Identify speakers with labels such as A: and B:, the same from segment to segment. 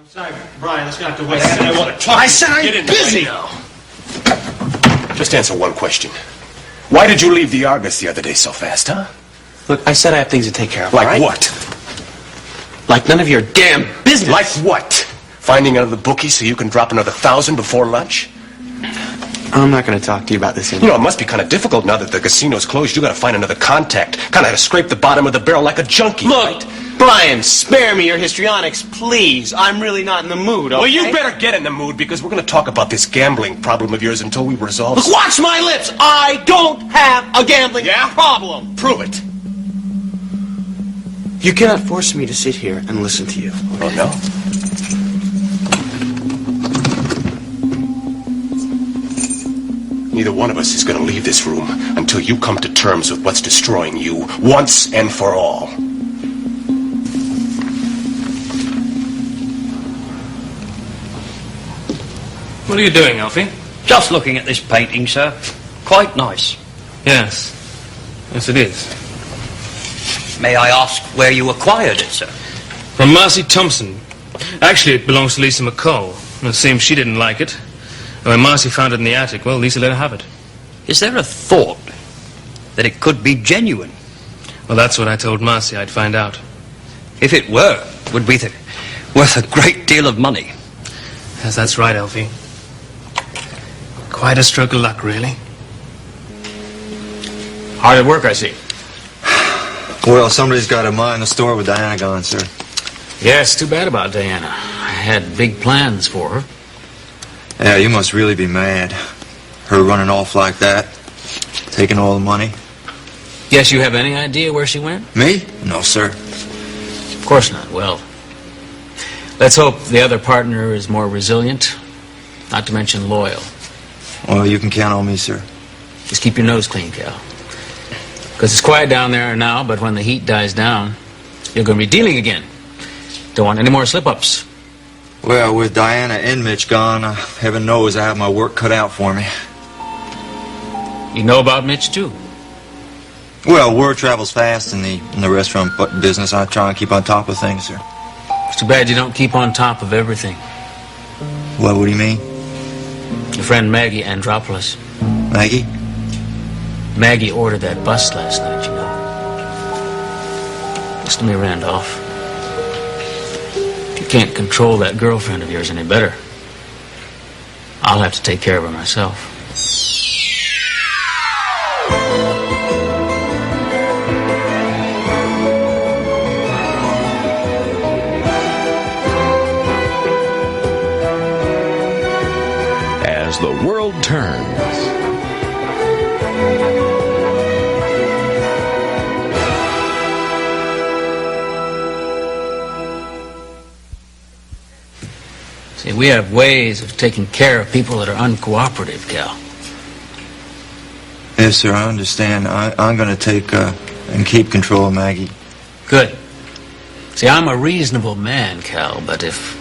A: I'm sorry, Brian, let's not have to wait.
B: I want to talk.
C: I said I'm busy.
B: Just answer one question. Why did you leave the Argus the other day so fast, huh?
C: Look, I said I have things to take care of.
B: Like
C: all right?
B: what?
C: Like none of your damn business.
B: Like what? Finding another bookie so you can drop another 1,000 before lunch?
C: I'm not going to talk to you about this
B: You
C: anymore.
B: know, it must be kind of difficult now that the casino's closed. You got to find another contact. Kind of had to scrape the bottom of the barrel like a junkie.
C: Look,
B: right?
C: Brian, spare me your histrionics, please. I'm really not in the mood, okay?
B: Well, you better get in the mood because we're going to talk about this gambling problem of yours until we resolve.
C: Look, watch my lips. I don't have a gambling problem.
B: Prove it.
C: You cannot force me to sit here and listen to you.
B: Oh, no? Neither one of us is going to leave this room until you come to terms with what's destroying you once and for all.
A: What are you doing, Alfie?
D: Just looking at this painting, sir. Quite nice.
A: Yes. Yes, it is.
D: May I ask where you acquired it, sir?
A: From Marcy Thompson. Actually, it belongs to Lisa McCall. And it seems she didn't like it. And when Marcy found it in the attic, well, Lisa let her have it.
D: Is there a thought that it could be genuine?
A: Well, that's what I told Marcy I'd find out.
D: If it were, it would be worth a great deal of money.
A: Yes, that's right, Alfie. Quite a stroke of luck, really.
E: Hard at work, I see.
F: Well, somebody's got to mind the store with Diana gone, sir.
E: Yeah, it's too bad about Diana. I had big plans for her.
F: Yeah, you must really be mad. Her running off like that, taking all the money.
E: Guess you have any idea where she went?
F: Me? No, sir.
E: Of course not. Well, let's hope the other partner is more resilient, not to mention loyal.
F: Well, you can count on me, sir.
E: Just keep your nose clean, Cal. Because it's quiet down there now, but when the heat dies down, you're going to be dealing again. Don't want any more slip-ups.
F: Well, with Diana and Mitch gone, heaven knows I have my work cut out for me.
E: You know about Mitch, too.
F: Well, word travels fast in the restaurant business. I try and keep on top of things, sir.
E: It's too bad you don't keep on top of everything.
F: What do you mean?
E: Your friend Maggie Andropoulos.
F: Maggie?
E: Maggie ordered that bus last night, you know. Listen to me, Randolph. If you can't control that girlfriend of yours any better, I'll have to take care of her myself.
G: As the world turns,
E: see, we have ways of taking care of people that are uncooperative, Cal.
F: Yes, sir, I understand. I'm going to take and keep control of Maggie.
E: Good. See, I'm a reasonable man, Cal, but if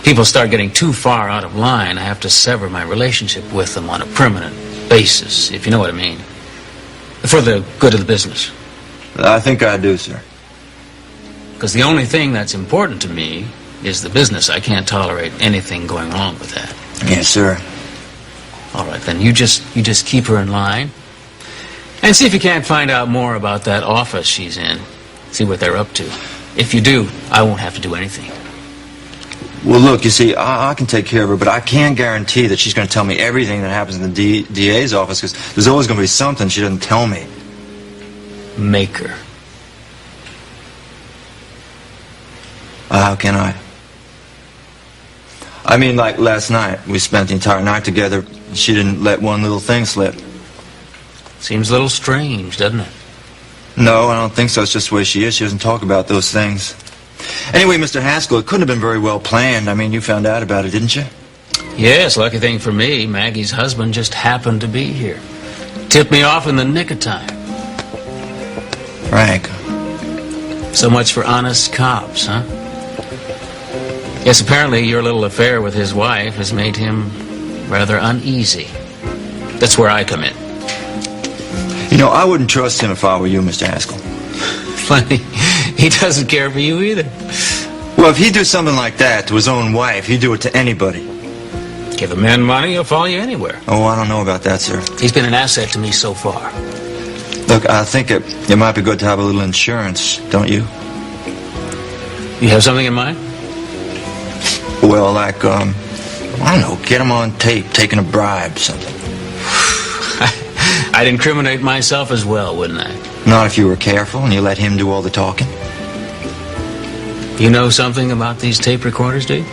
E: people start getting too far out of line, I have to sever my relationship with them on a permanent basis, if you know what I mean. For the good of the business.
F: I think I do, sir.
E: Because the only thing that's important to me is the business. I can't tolerate anything going wrong with that.
F: Yes, sir.
E: All right, then you just keep her in line. And see if you can't find out more about that office she's in. See what they're up to. If you do, I won't have to do anything.
F: Well, look, you see, I can take care of her, but I can't guarantee that she's going to tell me everything that happens in the DA's office, because there's always going to be something she doesn't tell me.
E: Make her.
F: How can I? I mean, like last night, we spent the entire night together. She didn't let one little thing slip.
E: Seems a little strange, doesn't it?
F: No, I don't think so. It's just the way she is. She doesn't talk about those things. Anyway, Mr. Haskell, it couldn't have been very well planned. I mean, you found out about it, didn't you?
E: Yes, lucky thing for me, Maggie's husband just happened to be here. Tipped me off in the nick of time.
F: Frank.
E: So much for honest cops, huh? Yes, apparently your little affair with his wife has made him rather uneasy. That's where I come in.
F: You know, I wouldn't trust him if I were you, Mr. Haskell.
E: Funny, he doesn't care for you either.
F: Well, if he'd do something like that to his own wife, he'd do it to anybody.
E: Give a man money, he'll follow you anywhere.
F: Oh, I don't know about that, sir.
E: He's been an asset to me so far.
F: Look, I think it might be good to have a little insurance, don't you?
E: You have something in mind?
F: Well, like, I don't know, get him on tape, taking a bribe, something.
E: I'd incriminate myself as well, wouldn't I?
F: Not if you were careful and you let him do all the talking.
E: You know something about these tape recorders, do you?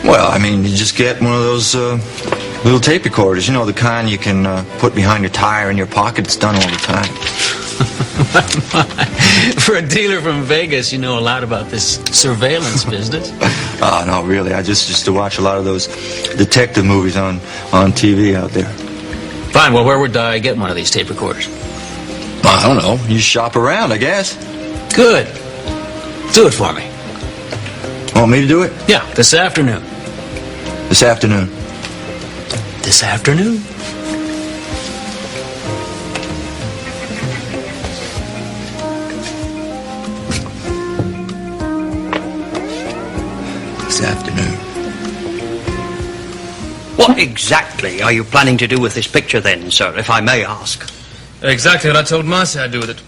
F: Well, I mean, you just get one of those little tape recorders. You know, the kind you can put behind your tire in your pocket. It's done all the time.
E: For a dealer from Vegas, you know a lot about this surveillance business.
F: Oh, no, really. I just used to watch a lot of those detective movies on TV out there.
E: Fine, well, where would I get one of these tape recorders?
F: I don't know. You shop around, I guess.
E: Good. Do it for me.
F: Want me to do it?
E: Yeah, this afternoon.
F: This afternoon.
E: This afternoon?
F: This afternoon.
D: What exactly are you planning to do with this picture then, sir, if I may ask?
A: Exactly what I told Marcy I'd do with it.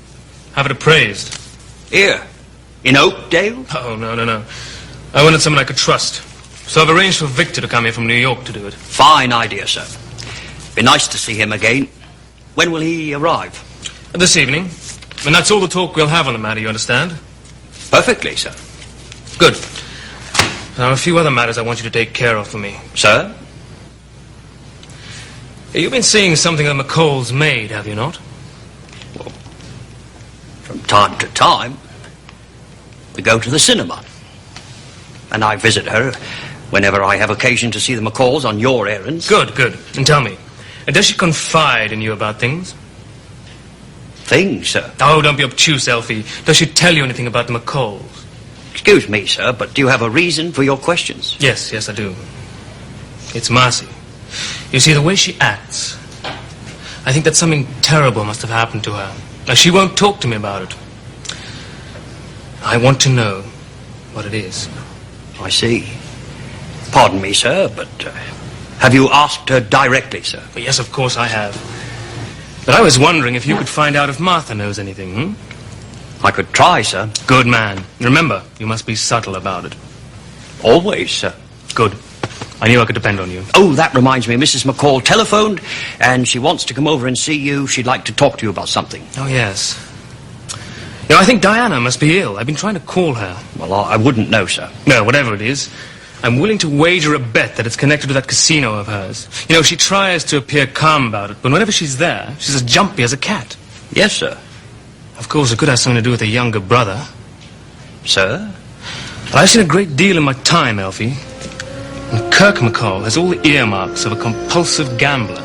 A: Have it appraised.
D: Here, in Oakdale?
A: Oh, no. I wanted someone I could trust. So I've arranged for Victor to come here from New York to do it.
D: Fine idea, sir. Be nice to see him again. When will he arrive?
A: This evening. And that's all the talk we'll have on the matter, you understand?
D: Perfectly, sir.
A: Good. Now, a few other matters I want you to take care of for me.
D: Sir?
A: You've been seeing something that McCall's made, have you not?
D: Well, from time to time, we go to the cinema. And I visit her whenever I have occasion to see the McCalls on your errands.
A: Good. And tell me, does she confide in you about things?
D: Things, sir?
A: Oh, don't be obtuse, Elfie. Does she tell you anything about the McCalls?
D: Excuse me, sir, but do you have a reason for your questions?
A: Yes, I do. It's Marcy. You see, the way she acts, I think that something terrible must have happened to her. Now, she won't talk to me about it. I want to know what it is.
D: I see. Pardon me, sir, but have you asked her directly, sir?
A: Well, yes, of course I have. But I was wondering if you could find out if Martha knows anything,
D: I could try, sir.
A: Good man. Remember, you must be subtle about it.
D: Always, sir.
A: Good. I knew I could depend on you.
D: Oh, that reminds me. Mrs. McCall telephoned, and she wants to come over and see you. She'd like to talk to you about something.
A: Oh, yes. You know, I think Diana must be ill. I've been trying to call her.
D: Well, I wouldn't know, sir.
A: No, whatever it is, I'm willing to wager a bet that it's connected to that casino of hers. You know, she tries to appear calm about it, but whenever she's there, she's as jumpy as a cat.
D: Yes, sir.
A: Of course, it could have something to do with a younger brother.
D: Sir?
A: But I've seen a great deal in my time, Elfie. And Kirk McCall has all the earmarks of a compulsive gambler.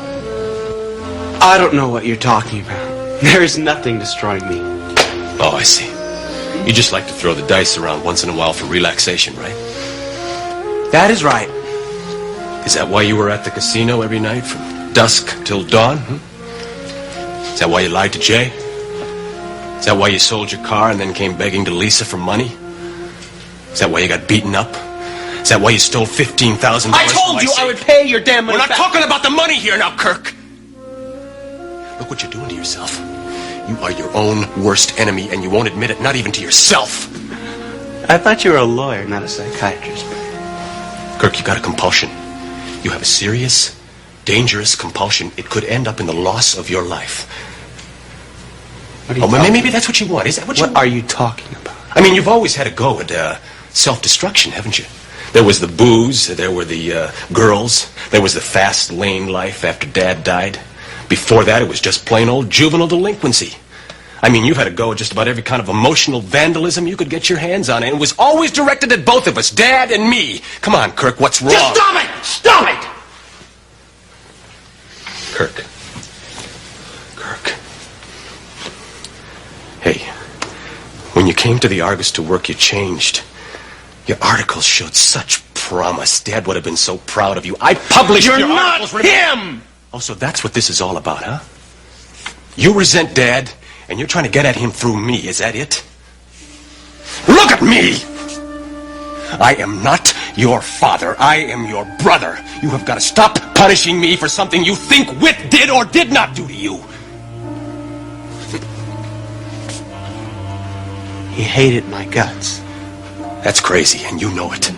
C: I don't know what you're talking about. There is nothing destroying me.
B: Oh, I see. You just like to throw the dice around once in a while for relaxation, right?
C: That is right.
B: Is that why you were at the casino every night from dusk till dawn? Is that why you lied to Jay? Is that why you sold your car and then came begging to Lisa for money? Is that why you got beaten up? Is that why you stole $15,000?
C: I told you I would pay your damn money
B: We're not
C: back.
B: talking about the money here now, Kirk. Look what you're doing to yourself. You are your own worst enemy, and you won't admit it, not even to yourself.
C: I thought you were a lawyer, not a psychiatrist.
B: Kirk, you got a compulsion. You have a serious, dangerous compulsion. It could end up in the loss of your life.
C: What are you
B: Maybe that's what you want. Is that what you want?
C: What are you talking about?
B: I mean, you've always had a go at self-destruction, haven't you? There was the booze, there were the girls, there was the fast lane life after Dad died. Before that, it was just plain old juvenile delinquency. I mean, you've had a go at just about every kind of emotional vandalism you could get your hands on, and it was always directed at both of us, Dad and me. Come on, Kirk, what's wrong?
C: Just stop it! Stop it!
B: Kirk. Hey, when you came to the Argus to work, you changed. Your articles showed such promise. Dad would have been so proud of you. I published
C: You're
B: your
C: not
B: articles.
C: him!
B: Oh, so that's what this is all about, huh? You resent Dad, and you're trying to get at him through me. Is that it? Look at me! I am not your father. I am your brother. You have got to stop punishing me for something you think Whit did or did not do to you.
C: He hated my guts.
B: That's crazy, and you know it.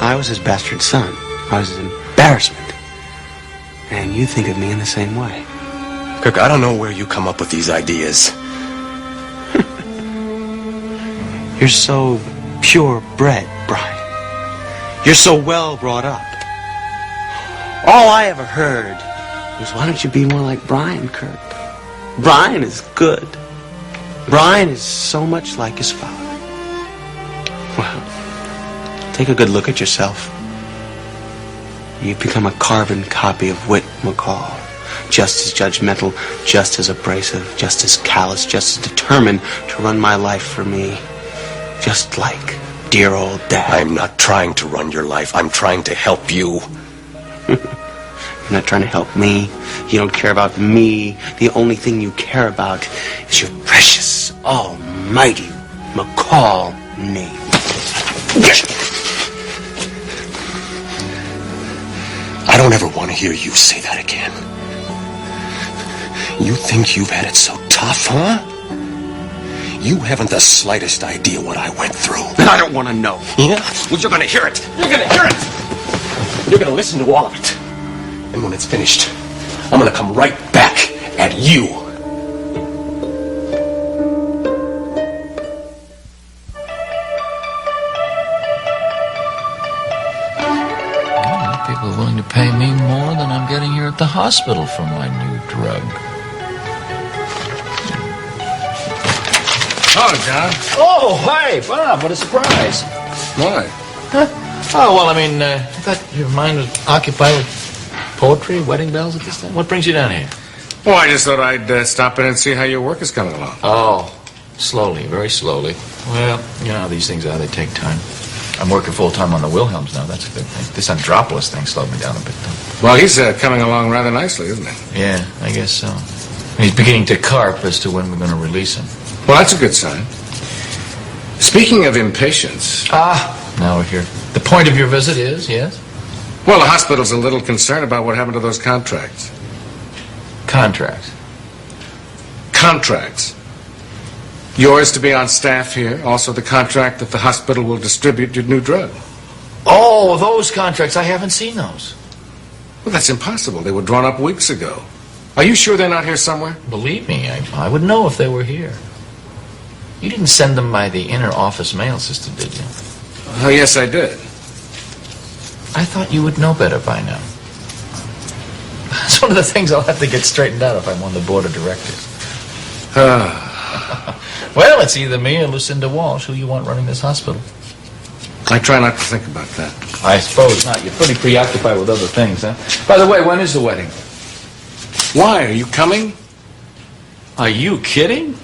C: I was his bastard son. I was his embarrassment. And you think of me in the same way.
B: Kirk, I don't know where you come up with these ideas.
C: You're so purebred, Brian. You're so well brought up. All I ever heard was, why don't you be more like Brian, Kirk? Brian is good. Brian is so much like his father. Well, take a good look at yourself. You've become a carbon copy of Whit McCall. Just as judgmental, just as abrasive, just as callous, just as determined to run my life for me. Just like dear old Dad.
B: I'm not trying to run your life. I'm trying to help you.
C: You're not trying to help me. You don't care about me. The only thing you care about is your precious, almighty McCall name.
B: I don't ever want to hear you say that again. You think you've had it so tough, huh? You haven't the slightest idea what I went through.
C: I don't want to know.
B: Yeah? Well, you're going to hear it. You're going to hear it. You're going to listen to all of it. And when it's finished, I'm going to come right back at you.
E: People are willing to pay me more than I'm getting here at the hospital for my new drug.
A: Oh, John.
E: Oh, hi, Bob. What a surprise.
A: Why?
E: Huh? Oh, well, I mean, I thought your mind was occupied with poetry, wedding bells at this time. What brings you down here?
A: Well, I just thought I'd stop in and see how your work is coming along.
E: Oh, slowly, very slowly. Well, you know how these things are. They take time. I'm working full-time on the Wilhelms now. That's a good thing. This Andropolis thing slowed me down a bit, though.
A: Well, he's coming along rather nicely, isn't he?
E: Yeah, I guess so. He's beginning to carp as to when we're going to release him.
A: Well, that's a good sign. Speaking of impatience...
E: Now we're here. The point of your visit is, yes?
A: Well, the hospital's a little concerned about what happened to those contracts.
E: Contracts.
A: Contracts. Yours to be on staff here, also the contract that the hospital will distribute your new drug.
E: Oh, those contracts. I haven't seen those.
A: Well, that's impossible. They were drawn up weeks ago. Are you sure they're not here somewhere?
E: Believe me, I would know if they were here. You didn't send them by the inner office mail system, did you?
A: Oh, yes, I did.
E: I thought you would know better by now. That's one of the things I'll have to get straightened out if I'm on the board of directors. Well, it's either me or Lucinda Walsh. Who you want running this hospital?
A: I try not to think about that.
E: I suppose not. You're pretty preoccupied with other things, huh? By the way, when is the wedding?
A: Why? Are you coming?
E: Are you kidding?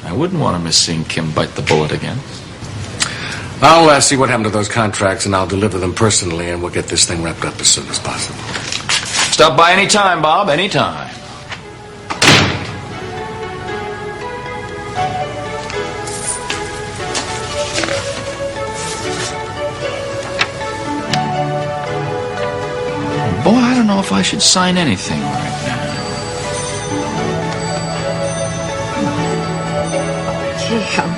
E: I wouldn't want to miss seeing Kim bite the bullet again.
A: I'll see what happened to those contracts, and I'll deliver them personally, and we'll get this thing wrapped up as soon as possible.
E: Stop by any time, Bob, any time. Boy, I don't know if I should sign anything right now.
G: Kim.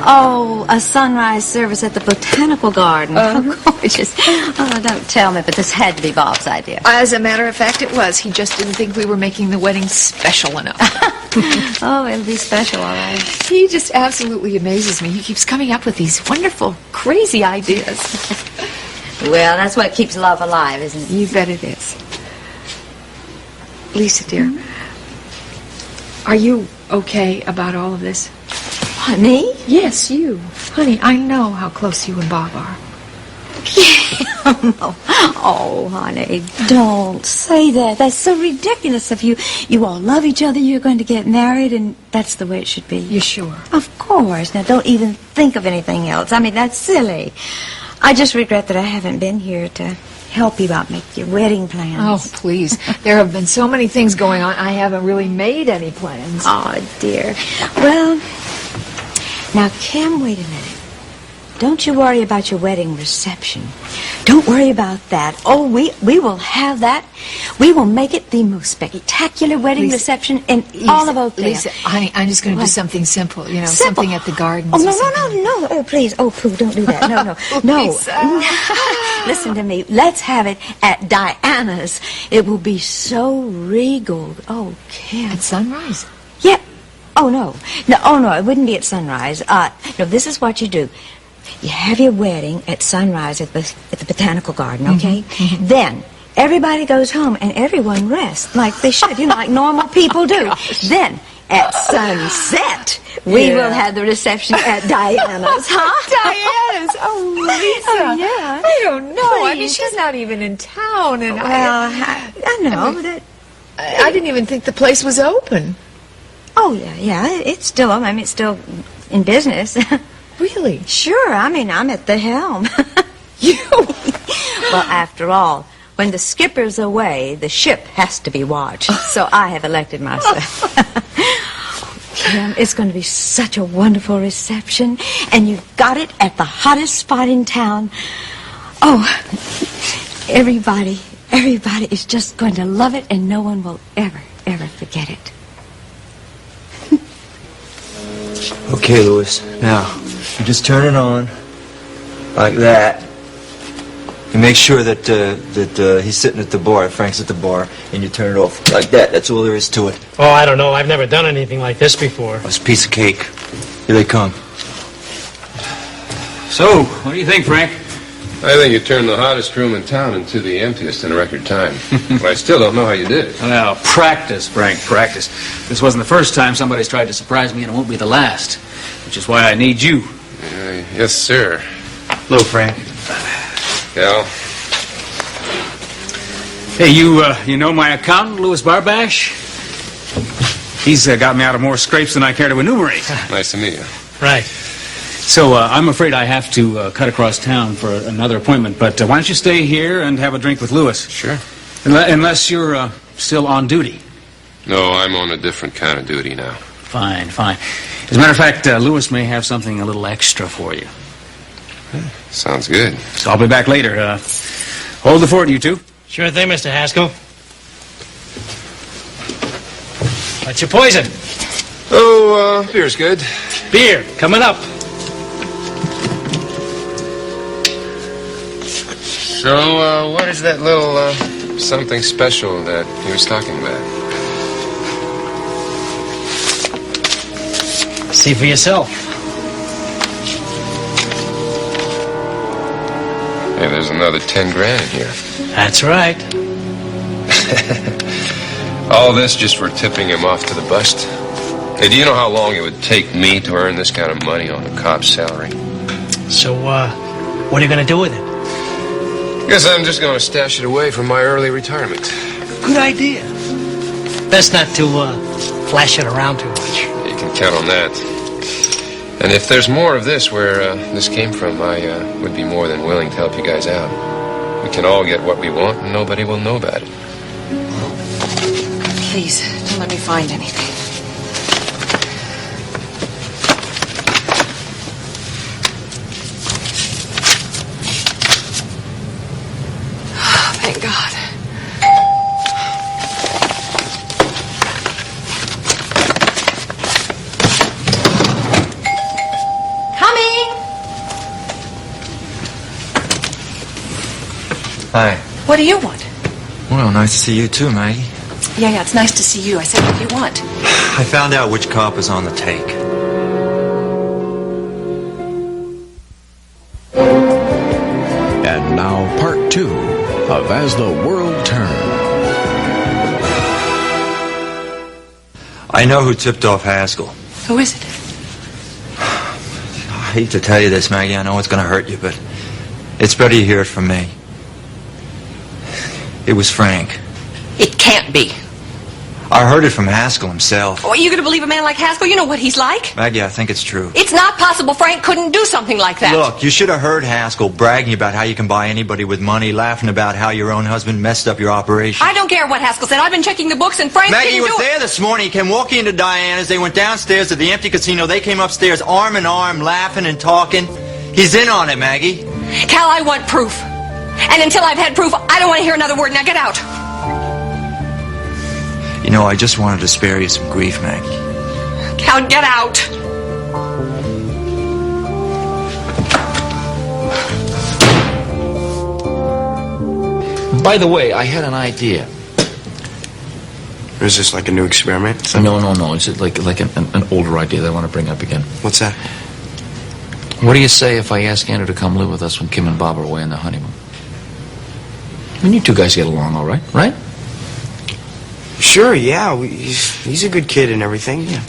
G: Oh, a sunrise service at the Botanical Garden. How gorgeous. Oh, don't tell me, but this had to be Bob's idea.
H: As a matter of fact, it was. He just didn't think we were making the wedding special enough.
G: Oh, it'll be special, all right.
H: He just absolutely amazes me. He keeps coming up with these wonderful, crazy ideas.
G: Well, that's what keeps love alive, isn't it?
H: You bet it is. Lisa, dear, are you okay about all of this?
G: What, me?
H: Yes, you. Honey, I know how close you and Bob are.
G: Oh, honey, don't say that. That's so ridiculous of you. You all love each other, you're going to get married, and that's the way it should be.
H: You sure?
G: Of course. Now, don't even think of anything else. I mean, that's silly. I just regret that I haven't been here to help you out make your wedding plans.
H: Oh, please. There have been so many things going on, I haven't really made any plans.
G: Oh, dear. Well, Now, Kim, wait a minute. Don't you worry about your wedding reception. Don't worry about that. Oh, we will have that. We will make it the most spectacular wedding
H: Lisa,
G: reception in all of Oakdale.
H: Lisa, honey, I'm just going to do
G: What?
H: something simple. You know,
G: Simple.
H: something at the gardens.
G: Oh,
H: or
G: no,
H: something.
G: no. Oh, please. Oh, Pooh, don't do that. No, no.
H: Lisa.
G: Listen to me. Let's have it at Diana's. It will be so regal. Oh, Kim.
H: At sunrise.
G: Yeah. Oh, no. No, it wouldn't be at sunrise. No, this is what you do. You have your wedding at sunrise at the Botanical Garden, okay? Then everybody goes home and everyone rests like they should, like normal people do. Then at sunset, we will have the reception at Diana's, huh?
H: Diana's. Oh, Lisa.
G: Oh, yeah.
H: I don't know. I mean,
G: Please.
H: she's not even in town, and
G: Well, I know that.
H: I didn't even think the place was open.
G: Oh, yeah, it's still open. I mean, it's still in business.
H: Really?
G: Sure, I mean, I'm at the helm.
H: You?
G: Well, after all, when the skipper's away, the ship has to be watched. So I have elected myself. Kim, it's going to be such a wonderful reception. And you've got it at the hottest spot in town. Oh, everybody is just going to love it, and no one will ever forget it.
C: Okay, Louis. Now, you just turn it on like that. You make sure that he's sitting at the bar, Frank's at the bar, and you turn it off like that. That's all there is to it.
A: Oh, I don't know. I've never done anything like this before.
C: It's a piece of cake. Here they come.
E: So, what do you think, Frank?
I: I think you turned the hottest room in town into the emptiest in a record time. But I still don't know how you did it.
E: Well, practice, Frank, practice. This wasn't the first time somebody's tried to surprise me, and it won't be the last. Which is why I need you.
I: Yes, sir.
C: Hello, Frank.
I: Cal?
E: Hey, you know my accountant, Louis Barbash? He's got me out of more scrapes than I care to enumerate.
I: Nice to meet you.
A: Right.
E: So I'm afraid I have to cut across town for another appointment, but why don't you stay here and have a drink with Louis?
I: Sure.
E: Unless you're still on duty.
I: No, I'm on a different kind of duty now.
E: Fine, fine. As a matter of fact, Louis may have something a little extra for you.
I: Sounds good.
E: So I'll be back later. Hold the fort, you two.
A: Sure thing, Mr. Haskell. What's your poison?
I: Oh, beer's good.
A: Beer, coming up.
I: So, what is that little, something special that you was talking about?
A: See for yourself.
I: Hey, there's another 10 grand in here.
A: That's right.
I: All this just for tipping him off to the bust? Hey, do you know how long it would take me to earn this kind of money on a cop's salary?
A: So, what are you going to do with it?
I: Guess I'm just going to stash it away for my early retirement.
A: Good idea. Best not to, flash it around too much.
I: You can count on that. And if there's more of this where this came from, I would be more than willing to help you guys out. We can all get what we want, and nobody will know about it.
H: Please, don't let me find anything. Thank God.
C: Hi.
H: What do you want?
C: Well, nice to see you too, Maggie.
H: Yeah, it's nice to see you. I said, what do you want?
C: I found out which cop is on the take.
J: And now part 2 of As the World Turned.
C: I know who tipped off Haskell.
H: Who is it?
C: I hate to tell you this, Maggie. I know it's going to hurt you, but it's better you hear it from me. It was Frank.
H: It can't be.
F: I heard it from Haskell himself.
K: Oh, are you going to believe a man like Haskell? You know what he's like.
F: Maggie, I think it's true.
K: It's not possible Frank couldn't do something like that.
F: Look, you should have heard Haskell bragging about how you can buy anybody with money, laughing about how your own husband messed up your operation.
K: I don't care what Haskell said. I've been checking the books, and Frank
F: Maggie
K: didn't
F: was
K: do it.
F: there this morning. He came walking into Diana's. They went downstairs to the empty casino. They came upstairs arm in arm, laughing and talking. He's in on it, Maggie.
K: Cal, I want proof. And until I've had proof, I don't want to hear another word. Now get out.
F: You know, I just wanted to spare you some grief, Maggie.
K: Cal, get out.
E: By the way, I had an idea.
C: Is this like a new experiment?
E: No. It's like an older idea that I want to bring up again.
C: What's that?
E: What do you say if I ask Andrew to come live with us when Kim and Bob are away on their honeymoon? I mean, you two guys get along all right, right?
C: Sure, yeah. He's a good kid and everything, yeah.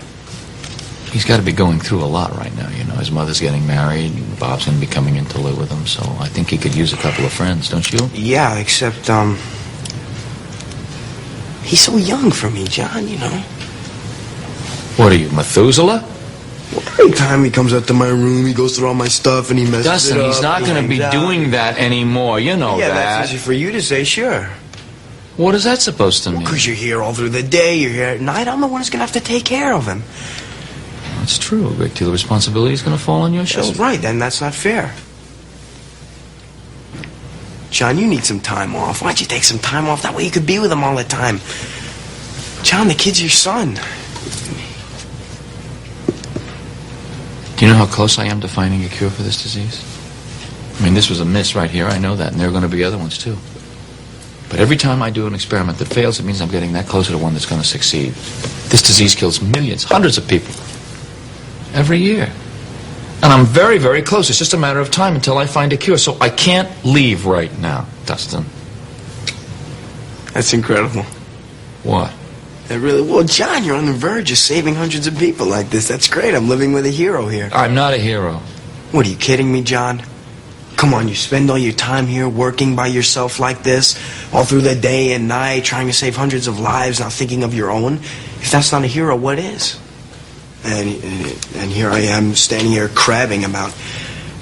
E: He's got to be going through a lot right now, you know. His mother's getting married, and Bob's going to be coming in to live with him, so I think he could use a couple of friends, don't you?
C: Yeah, except, he's so young for me, John, you know.
E: What are you, Methuselah?
L: Every time he comes up to my room, he goes through all my stuff and he messes
E: Dustin,
L: it up.
E: he's not going to be doing that anymore, you know
C: Yeah,
E: that.
C: that's easy for you to say, sure.
E: What is that supposed to mean?
C: Because you're here all through the day, you're here at night. I'm the one who's going to have to take care of him.
E: That's true. A great deal of responsibility is going to fall on your shoulders.
C: That's right, then that's not fair. John, you need some time off. Why don't you take some time off? That way you could be with him all the time. John, the kid's your son.
E: Do you know how close I am to finding a cure for this disease? I mean, this was a miss right here. I know that, and there are going to be other ones, too. But every time I do an experiment that fails, it means I'm getting that closer to one that's going to succeed. This disease kills millions, hundreds of people every year. And I'm very, very close. It's just a matter of time until I find a cure. So I can't leave right now, Dustin.
C: That's incredible.
E: What?
C: Well, John, you're on the verge of saving hundreds of people like this. That's great. I'm living with a hero here.
E: I'm not a hero.
C: What, are you kidding me, John? Come on, you spend all your time here working by yourself like this, all through the day and night, trying to save hundreds of lives, not thinking of your own. If that's not a hero, what is? And here I am, standing here crabbing about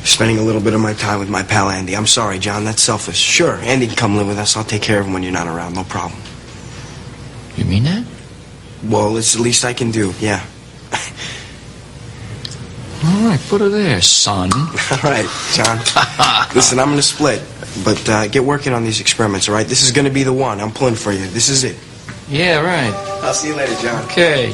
C: spending a little bit of my time with my pal Andy. I'm sorry, John, that's selfish. Sure, Andy can come live with us. I'll take care of him when you're not around, no problem.
E: You mean that?
C: Well, it's the least I can do, yeah.
E: All right, put her there, son.
C: All right, John. Listen, I'm going to split, but get working on these experiments, all right? This is going to be the one. I'm pulling for you. This is it.
E: Yeah, right.
C: I'll see you later, John.
E: Okay.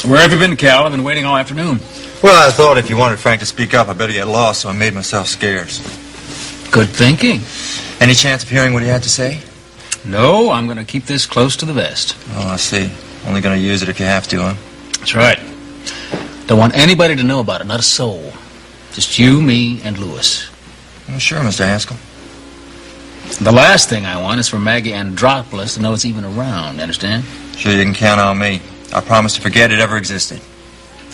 M: Where have you been, Cal? I've been waiting all afternoon.
F: Well, I thought if you wanted Frank to speak up, I better get lost, so I made myself scarce.
M: Good thinking.
F: Any chance of hearing what he had to say?
M: No, I'm going to keep this close to the vest.
F: Oh, I see. Only going to use it if you have to, huh?
M: That's right. Don't want anybody to know about it, not a soul. Just you, me, and Lewis.
F: Well, sure, Mr. Haskell.
M: The last thing I want is for Maggie Andropoulos to know it's even around, understand?
F: Sure, you can count on me. I promise to forget it ever existed.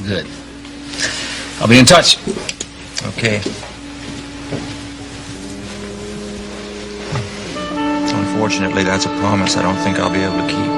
M: Good. I'll be in touch.
F: Okay. Unfortunately, that's a promise I don't think I'll be able to keep.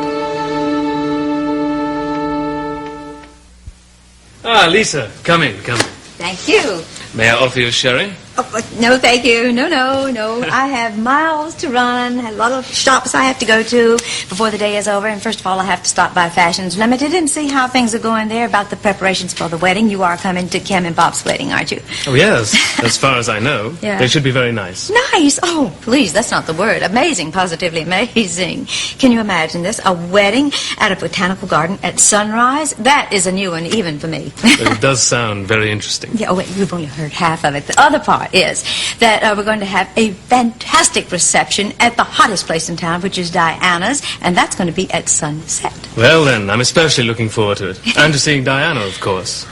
A: Ah, Lisa, come in.
G: Thank you.
A: May I offer you a sherry?
G: Oh, no, thank you. No. I have miles to run, a lot of shops I have to go to before the day is over. And first of all, I have to stop by Fashions Limited and see how things are going there about the preparations for the wedding. You are coming to Kim and Bob's wedding, aren't you?
A: Oh, yes. As far as I know.
G: Yeah.
A: They should be very nice.
G: Nice. Oh, please, that's not the word. Amazing, positively amazing. Can you imagine this? A wedding at a botanical garden at sunrise? That is a new one, even for me.
A: It does sound very interesting.
G: Yeah, oh, wait, you've only heard half of it. The other part is that we're going to have a fantastic reception at the hottest place in town, which is Diana's, and that's going to be at sunset.
A: Well, then, I'm especially looking forward to it. And to seeing Diana, of course.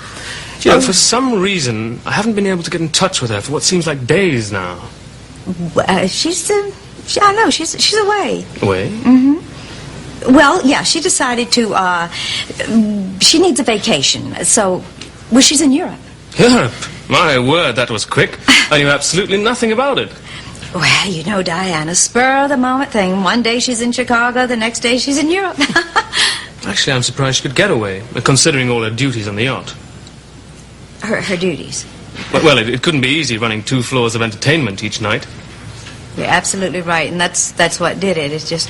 A: You know, for some reason, I haven't been able to get in touch with her for what seems like days now.
G: She's away.
A: Away?
G: Mm-hmm. Well, yeah, she decided to, she needs a vacation, so, well, she's in Europe.
A: Europe? My word, that was quick. I knew absolutely nothing about it.
G: Well, you know, Diana, spur of the moment thing. One day she's in Chicago, the next day she's in Europe.
A: Actually, I'm surprised she could get away, considering all her duties on the yacht.
G: Her duties?
A: Well, it couldn't be easy running 2 floors of entertainment each night.
G: You're absolutely right, and that's what did it. It's just,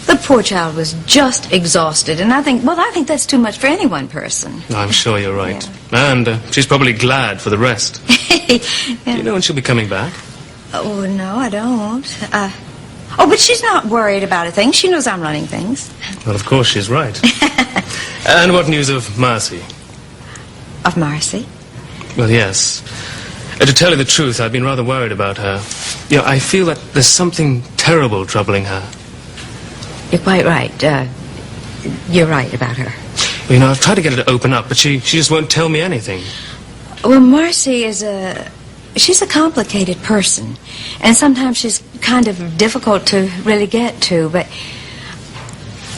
G: the poor child was just exhausted, and I think that's too much for any one person.
A: I'm sure you're right. Yeah. And she's probably glad for the rest.
G: Yeah.
A: Do you know when she'll be coming back?
G: Oh, no, I don't. But she's not worried about a thing. She knows I'm running things.
A: Well, of course she's right. And what news of Marcy?
G: Of Marcy?
A: Well, yes. To tell you the truth, I've been rather worried about her. You know, I feel that there's something terrible troubling her.
G: You're quite right. You're right about her.
A: Well, you know, I've tried to get her to open up, but she just won't tell me anything.
G: Well, Marcy is she's a complicated person. And sometimes she's kind of difficult to really get to, but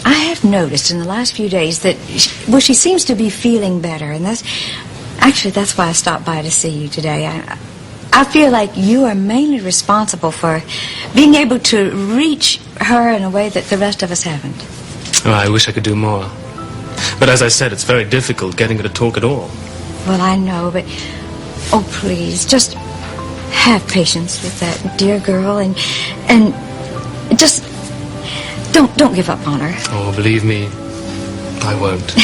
G: I have noticed in the last few days that, she seems to be feeling better, and that's why I stopped by to see you today. I feel like you are mainly responsible for being able to reach her in a way that the rest of us haven't.
A: Oh, I wish I could do more. But as I said, it's very difficult getting her to talk at all.
G: Well, I know, but, oh, please, just have patience with that dear girl, and just don't give up on her.
A: Oh, believe me, I won't.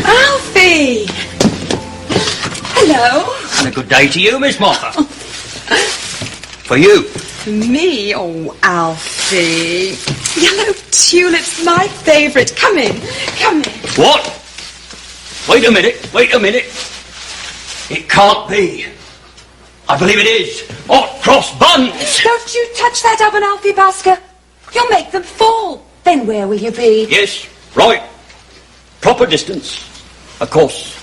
N: Alfie! Hello.
D: And a good day to you, Miss Martha. For you.
N: For me? Oh, Alfie. Yellow tulips, my favourite. Come in. Come in.
D: What? Wait a minute. It can't be. I believe it is. Hot cross buns.
N: Don't you touch that oven, Alfie Basker. You'll make them fall. Then where will you be?
D: Yes, right. Proper distance. Of course,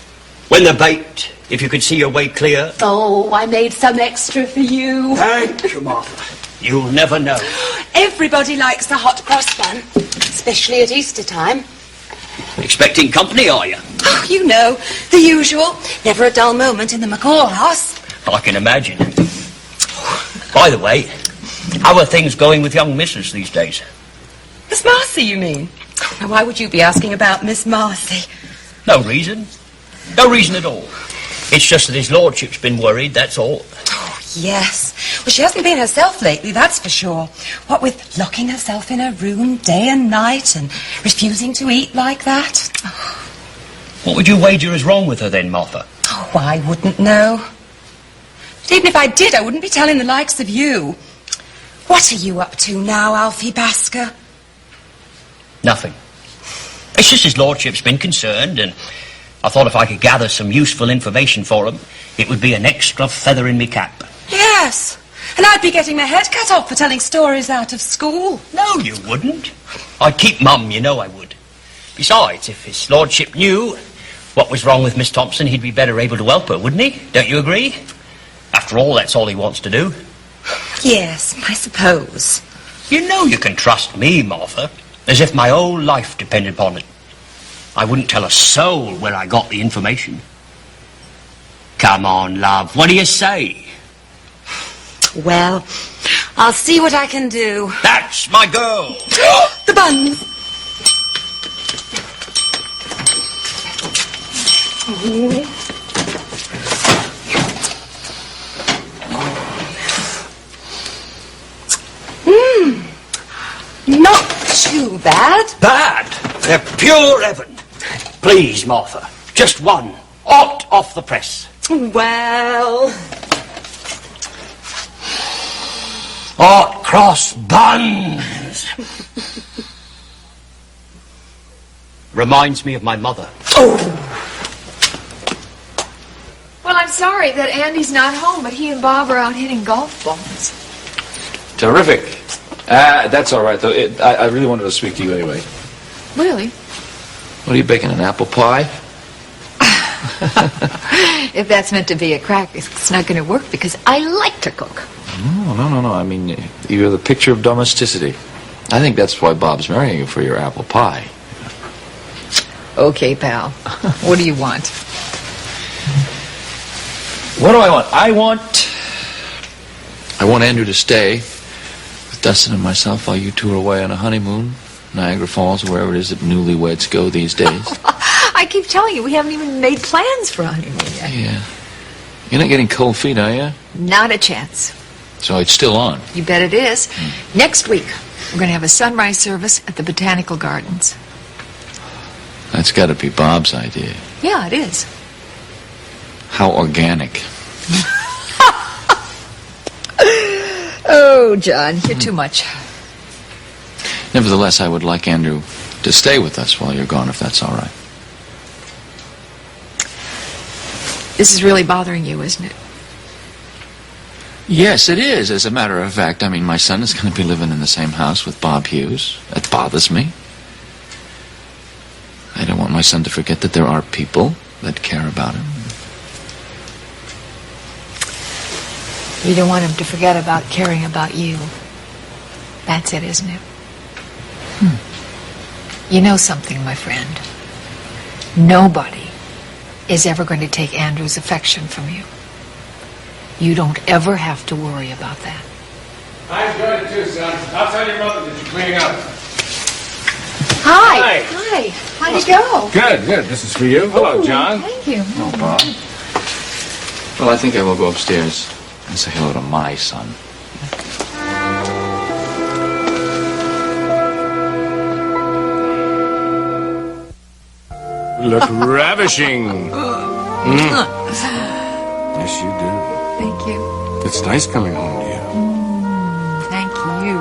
D: when they're baked, if you could see your way clear.
N: Oh, I made some extra for you.
D: Thank you, Martha. You'll never know.
N: Everybody likes a hot cross bun, especially at Easter time.
D: Expecting company, are you?
N: Oh, you know, the usual. Never a dull moment in the McCall house.
D: I can imagine. By the way, how are things going with young Mrs. these days?
N: Miss Marcy, you mean? Now, why would you be asking about Miss Marcy?
D: No reason. No reason at all. It's just that his lordship's been worried, that's all.
N: Oh, yes. Well, she hasn't been herself lately, that's for sure. What with locking herself in her room day and night and refusing to eat like that. Oh.
D: What would you wager is wrong with her then, Martha?
N: Oh, I wouldn't know. But even if I did, I wouldn't be telling the likes of you. What are you up to now, Alfie Basker?
D: Nothing. It's just his lordship's been concerned, and I thought if I could gather some useful information for him, it would be an extra feather in me cap.
N: Yes. And I'd be getting my head cut off for telling stories out of school.
D: No, you wouldn't. I'd keep mum, you know I would. Besides, if his lordship knew what was wrong with Miss Thompson, he'd be better able to help her, wouldn't he? Don't you agree? After all, that's all he wants to do.
N: Yes, I suppose.
D: You know you can trust me, Martha, as if my whole life depended upon it. I wouldn't tell a soul where I got the information. Come on, love, what do you say?
N: Well, I'll see what I can do.
D: That's my girl.
N: The buns. Not too bad.
D: Bad? They're pure heaven. Please, Martha, just one. Hot off the press.
N: Well...
D: Hot cross buns. Reminds me of my mother.
H: Oh. Well, I'm sorry that Andy's not home, but he and Bob are out hitting golf balls.
O: Terrific. That's all right, though. I really wanted to speak to you anyway.
H: Really?
O: What are you baking, an apple pie?
H: If that's meant to be a crack, it's not going to work because I like to cook.
O: No. I mean, you're the picture of domesticity. I think that's why Bob's marrying you, for your apple pie.
H: Okay, pal. What do you want?
O: What do I want? I want Andrew to stay with Dustin and myself while you two are away on a honeymoon. Niagara Falls, or wherever it is that newlyweds go these days.
H: I keep telling you, we haven't even made plans for a honeymoon yet.
O: Yeah. You're not getting cold feet, are you?
H: Not a chance.
O: So it's still on.
H: You bet it is. Next week, we're going to have a sunrise service at the Botanical Gardens.
O: That's got to be Bob's idea.
H: Yeah, it is.
O: How organic.
H: Oh, John, you're too much.
O: Nevertheless, I would like Andrew to stay with us while you're gone, if that's all right.
H: This is really bothering you, isn't it?
O: Yes, it is, as a matter of fact. I mean, my son is going to be living in the same house with Bob Hughes. That bothers me. I don't want my son to forget that there are people that care about him.
H: You don't want him to forget about caring about you. That's it, isn't it? You know something, my friend. Nobody is ever going to take Andrew's affection from you. You don't ever have to worry about that.
I: I enjoyed it too, son. I'll tell your mother that you're cleaning up.
H: Hi. Hi. How'd you go?
I: Good. This is for you. Hello, John.
H: Thank you.
O: Oh, Bob. Well, I think I will go upstairs and say hello to my son.
I: Look ravishing. Yes, you do.
H: Thank you.
I: It's nice coming home to you.
H: Thank you.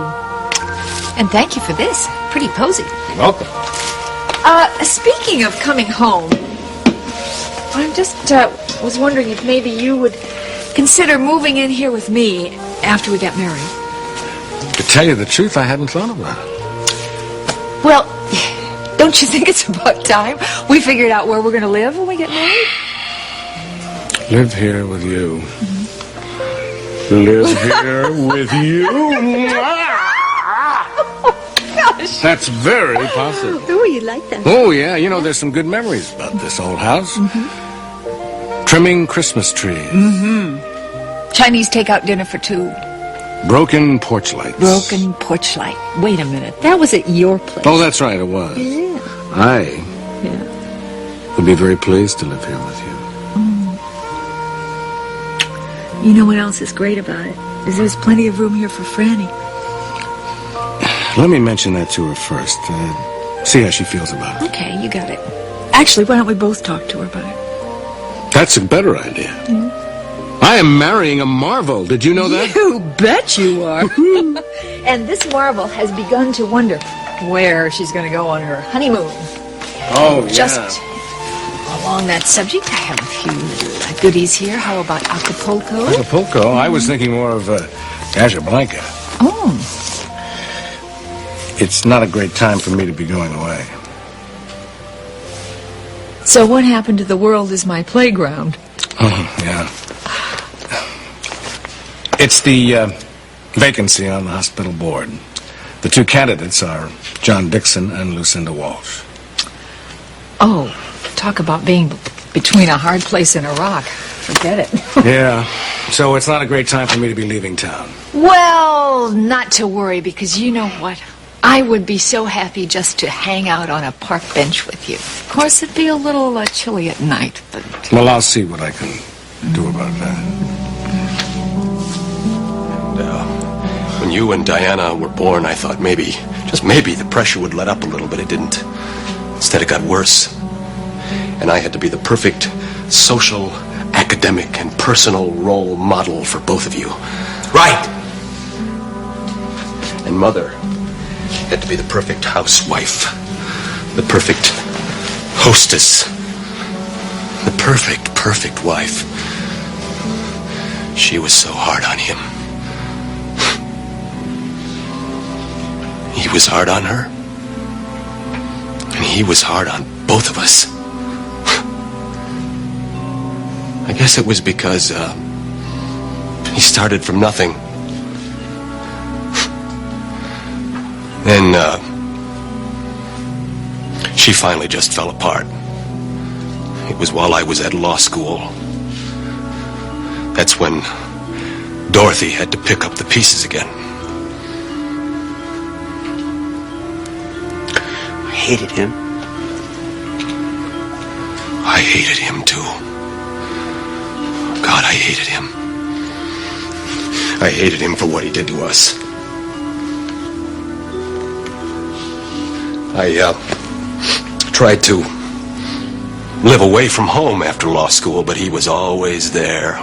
H: And thank you for this. Pretty cozy.
I: You're welcome.
H: Speaking of coming home, I just was wondering if maybe you would consider moving in here with me after we get married.
I: To tell you the truth, I hadn't thought about it.
H: Well, don't you think it's about time we figured out where we're going to live when we get married?
I: Live here with you. Live here with you.
H: Gosh.
I: That's very possible.
H: Oh, you like that?
I: Oh, yeah. You know, there's some good memories about this old house. Trimming Christmas trees.
H: Chinese takeout dinner for two.
I: Broken porch lights.
H: Broken porch light. Wait a minute. That was at your place.
I: Oh, that's right, it was.
H: Yeah.
I: I would be very pleased to live here with you.
H: You know what else is great about it? Is there's plenty of room here for Franny.
I: Let me mention that to her first. See how she feels about it.
H: Okay, you got it. Actually, why don't we both talk to her about it?
I: That's a better idea. I am marrying a marvel. Did you know that?
H: You bet you are. And this marvel has begun to wonder where she's going to go on her honeymoon.
I: Oh, yeah.
H: Just along that subject, I have a few little goodies here. How about Acapulco?
I: Acapulco? I was thinking more of Casablanca.
H: Oh.
I: It's not a great time for me to be going away.
H: So what happened to the world is my playground?
I: Oh, yeah. It's the vacancy on the hospital board. The two candidates are John Dixon and Lucinda Walsh.
H: Oh, talk about being between a hard place and a rock. Forget it.
I: Yeah. So it's not a great time for me to be leaving town.
H: Well, not to worry, because you know what? I would be so happy just to hang out on a park bench with you. Of course, it'd be a little chilly at night, but...
I: Well, I'll see what I can do about that. And when you and Diana were born, I thought maybe, just maybe, the pressure would let up a little, but it didn't. Instead, it got worse. And I had to be the perfect social, academic, and personal role model for both of you. Right! And Mother had to be the perfect housewife, the perfect hostess, the perfect wife. She was so hard on him. He was hard on her, and he was hard on both of us. I guess it was because he started from nothing, Then, she finally just fell apart. It was while I was at law school. That's when Dorothy had to pick up the pieces again.
C: I hated him.
I: I hated him, too. God, I hated him. I hated him for what he did to us. I tried to live away from home after law school, but he was always there,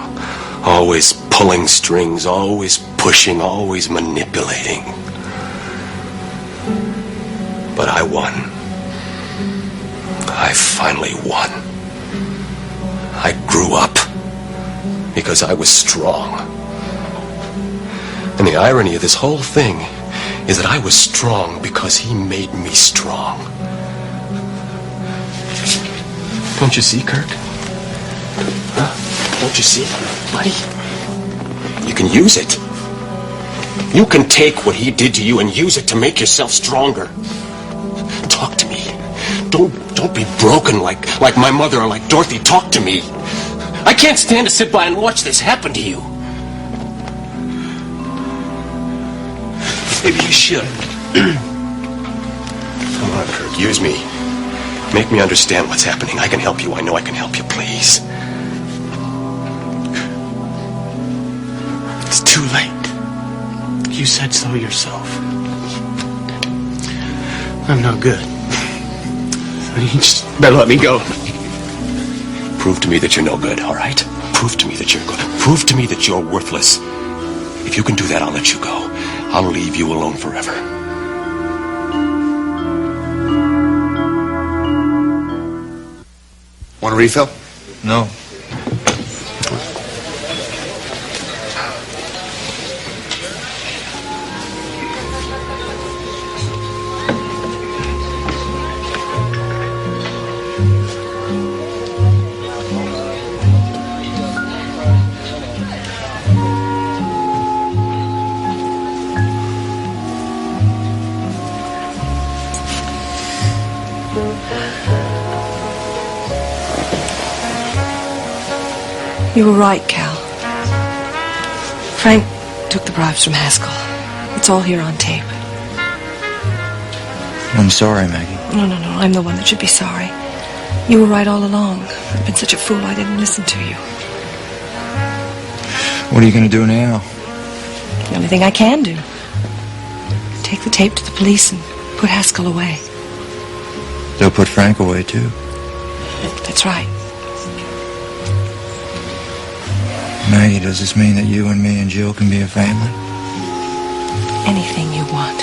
I: always pulling strings, always pushing, always manipulating. But I won. I finally won. I grew up because I was strong. And the irony of this whole thing is that I was strong because he made me strong. Don't you see, Kirk? Huh? Don't you see, buddy? You can use it. You can take what he did to you and use it to make yourself stronger. Talk to me. Don't be broken like my mother or like Dorothy. Talk to me. I can't stand to sit by and watch this happen to you. Maybe you should. Come on, Kirk. Use me. Make me understand what's happening. I can help you. I know I can help you, please.
C: It's too late. You said so yourself. I'm no good. So you just better let me go.
I: Prove to me that you're no good, all right? Prove to me that you're good. Prove to me that you're worthless. If you can do that, I'll let you go. I'll leave you alone forever.
P: Want a refill?
F: No.
N: You were right, Cal. Frank took the bribes from Haskell. It's all here on tape.
F: I'm sorry, Maggie.
N: No. I'm the one that should be sorry. You were right all along. I've been such a fool I didn't listen to you.
F: What are you going to do now?
N: The only thing I can do. Take the tape to the police and put Haskell away.
F: They'll put Frank away, too.
N: That's right.
F: Maggie, does this mean that you and me and Jill can be a family?
N: Anything you want.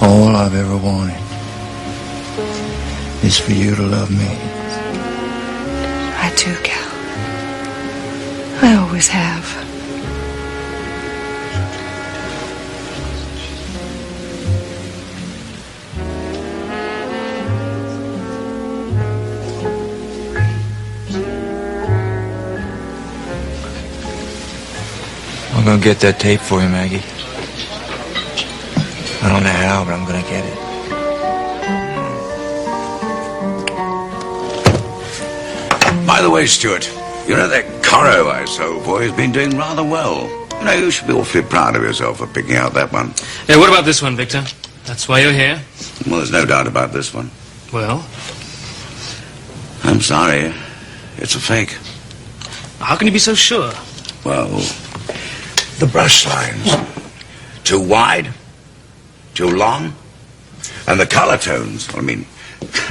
F: All I've ever wanted is for you to love me.
N: I do, Cal. I always have.
F: I'm gonna get that tape for you, Maggie. I don't know how, but I'm gonna get it.
Q: By the way, Stuart, you know that Corro I sold for has been doing rather well. You know, you should be awfully proud of yourself for picking out that one.
A: Hey, what about this one, Victor? That's why you're here?
Q: Well, there's no doubt about this one.
A: Well?
Q: I'm sorry. It's a fake.
A: How can you be so sure?
Q: Well, the brush lines. Too wide, too long, and the color tones. I mean,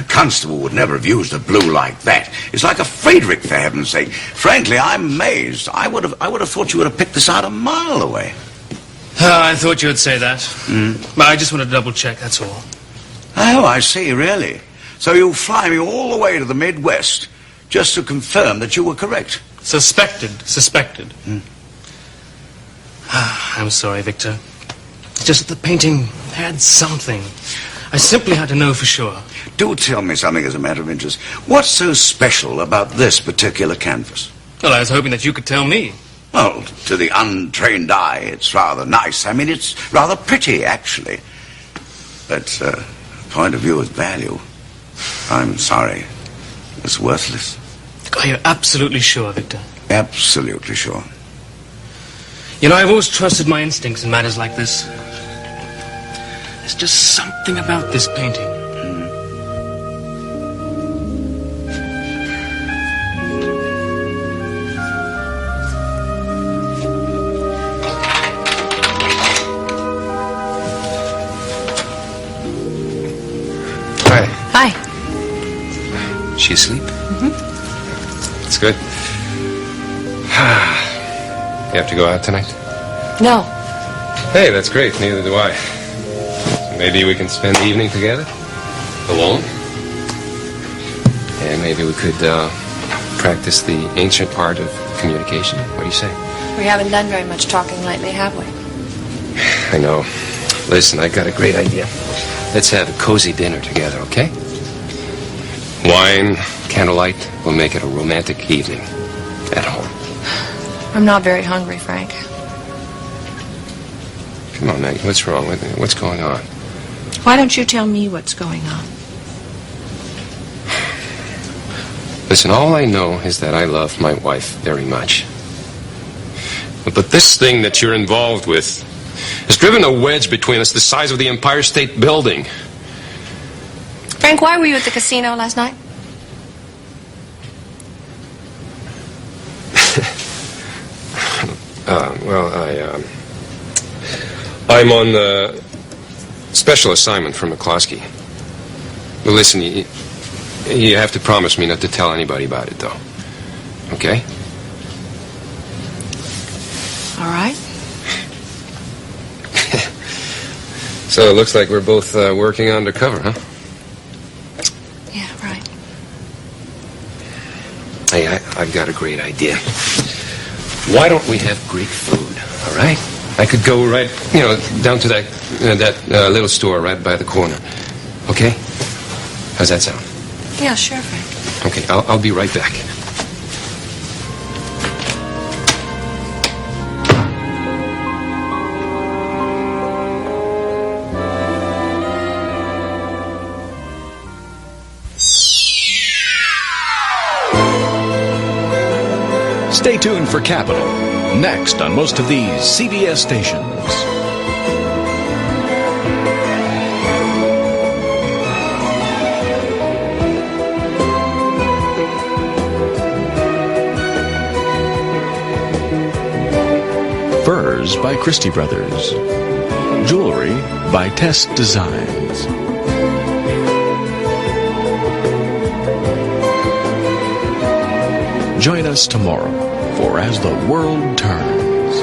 Q: Constable would never have used a blue like that. It's like a Friedrich, for heaven's sake. Frankly, I'm amazed. I would have thought you would have picked this out a mile away.
A: I thought you would say that. But I just wanted to double check, that's all.
Q: Oh, I see, really. So you'll fly me all the way to the Midwest just to confirm that you were correct.
A: Suspected. I'm sorry, Victor. It's just that the painting had something. I simply had to know for sure.
Q: Do tell me something as a matter of interest. What's so special about this particular canvas?
A: Well, I was hoping that you could tell me.
Q: Well, to the untrained eye, it's rather nice. I mean, it's rather pretty, actually. But, point of view of value, I'm sorry, it's worthless.
A: Are you absolutely sure, Victor?
Q: Absolutely sure.
A: You know, I've always trusted my instincts in matters like this. There's just something about this painting.
I: Hi.
K: Hi.
I: She asleep?
K: Mm-hmm.
I: That's good. You have to go out tonight?
K: No.
I: Hey, that's great. Neither do I. So maybe we can spend the evening together? Alone? And maybe we could practice the ancient art of communication. What do you say?
K: We haven't done very much talking lately, have we?
I: I know. Listen, I got a great idea. Let's have a cozy dinner together, okay? Wine, candlelight, we'll make it a romantic evening at home.
K: I'm not very hungry, Frank.
I: Come on, Maggie, what's wrong with you? What's going on?
K: Why don't you tell me what's going on?
I: Listen, all I know is that I love my wife very much. But this thing that you're involved with has driven a wedge between us the size of the Empire State Building.
K: Frank, why were you at the casino last night?
I: I'm on special assignment from McCloskey. Well, listen, you have to promise me not to tell anybody about it, though. Okay?
K: All right.
I: So it looks like we're both working undercover, huh?
K: Yeah, right.
I: Hey, I've got a great idea. Why don't we have Greek food, all right? I could go right, down to that little store right by the corner. Okay? How's that sound?
K: Yeah, sure, Frank.
I: Okay, I'll be right back.
J: Stay tuned for Capital, next on most of these CBS stations. Furs by Christie Brothers. Jewelry by Tess Designs. Join us tomorrow for As the World Turns.